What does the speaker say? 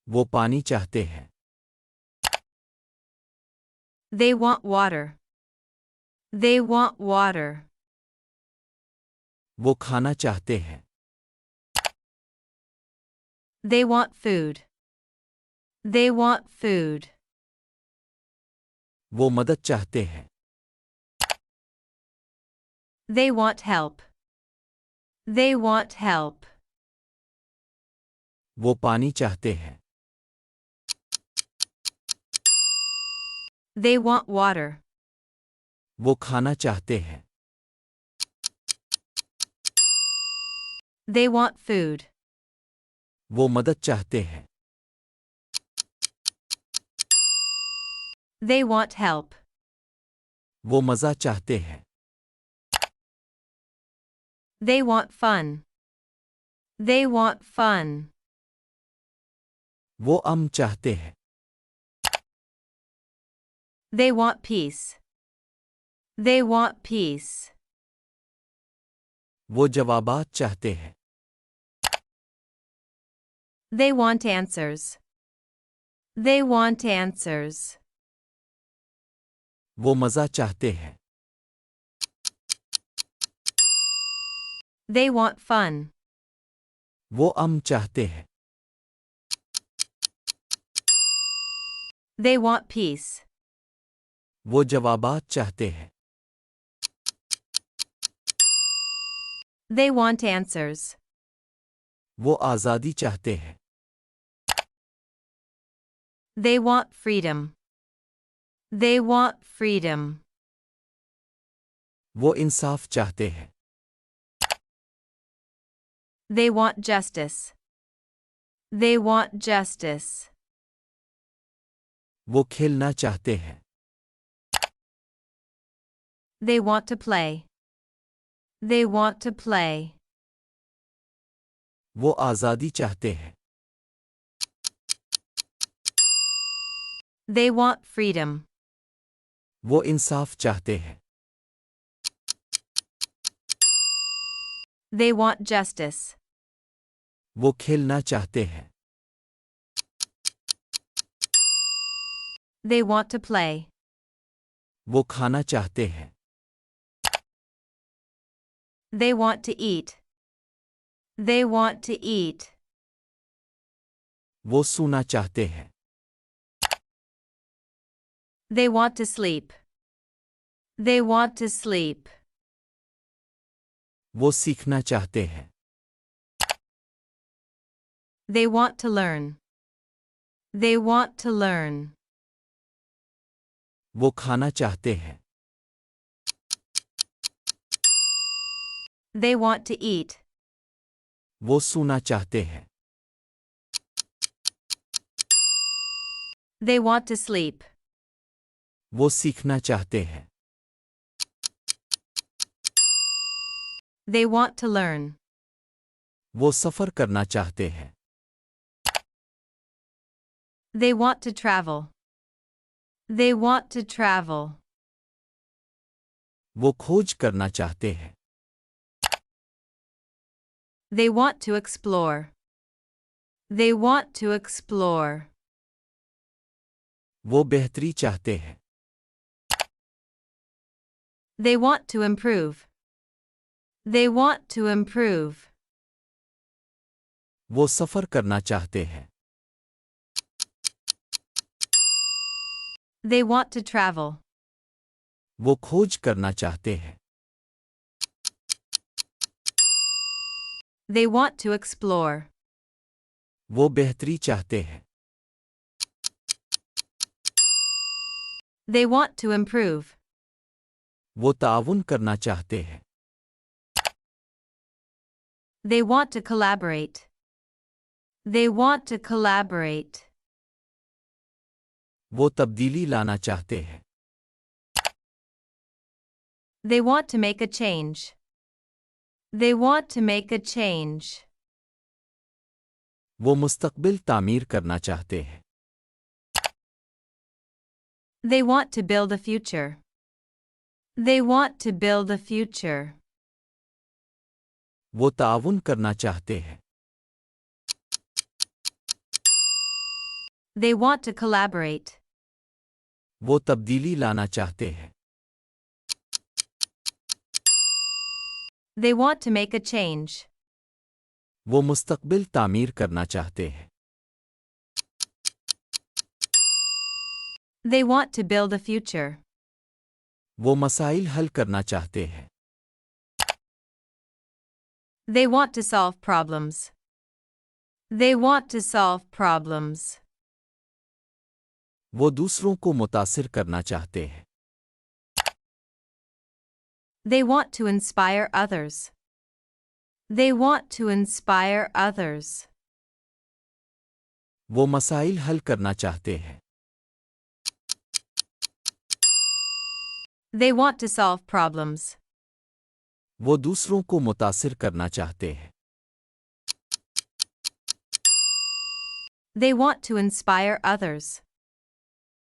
वो पानी चाहते हैं। They want water. They want water. वो खाना चाहते हैं। They want food. They want food. वो मदद चाहते हैं। They want help. They want help. वो पानी चाहते हैं। They want water. वो खाना चाहते हैं। They want food. वो मदद चाहते हैं। They want help. वो मज़ा चाहते हैं। They want fun. They want fun. वो चाहते हैं। They want peace. They want peace. वो जवाबात चाहते हैं। They want answers. They want answers. वो मज़ा चाहते हैं। They want fun. वो चाहते हैं। They want peace. वो जवाबात चाहते हैं। They want answers. वो आज़ादी चाहते हैं। They want freedom. They want freedom. वो इंसाफ चाहते हैं। They want justice. They want justice. वो खेलना चाहते हैं। They want to play. They want to play. वो आज़ादी चाहते हैं। They want freedom. वो इंसाफ चाहते हैं। They want justice. वो खेलना चाहते हैं। They want to play. वो खाना चाहते हैं। They want to eat. They want to eat. वो सोना चाहते हैं। They want to sleep. They want to sleep. वो सीखना चाहते हैं। They want to learn. They want to learn. वो खाना चाहते हैं। They want to eat. वो सोना चाहते हैं। They want to sleep. वो सीखना चाहते हैं। They want to learn. वो सफ़र करना चाहते हैं। They want to travel. They want to travel. वो खोज करना चाहते हैं। They want to explore. They want to explore. वो बेहतरी चाहते हैं। They want to improve. They want to improve. वो सफ़र करना चाहते हैं। They want to travel. वो खोज करना चाहते हैं। They want to explore. वो बेहतरी चाहते हैं। They want to improve. वो ताउन करना चाहते हैं। They want to collaborate. They want to collaborate. वो तब्दीली लाना चाहते हैं। They want to make a change. They want to make a change. वो मुस्तकबिल तामीर करना चाहते हैं। They want to build a future. They want to build a future. वो ताउन करना चाहते हैं। They want to collaborate. वो तब्दीली लाना चाहते हैं। They want to make a change. वो मुस्तकबिल तामीर करना चाहते हैं। They want to build a future. वो मसाइल हल करना चाहते हैं। They want to solve problems. They want to solve problems. वो दूसरों को मुतासिर करना चाहते हैं। They want to inspire others. They want to inspire others. वो मसाइल हल करना चाहते हैं। They want to solve problems. वो दूसरों को मुतासिर करना चाहते हैं। They want to inspire others.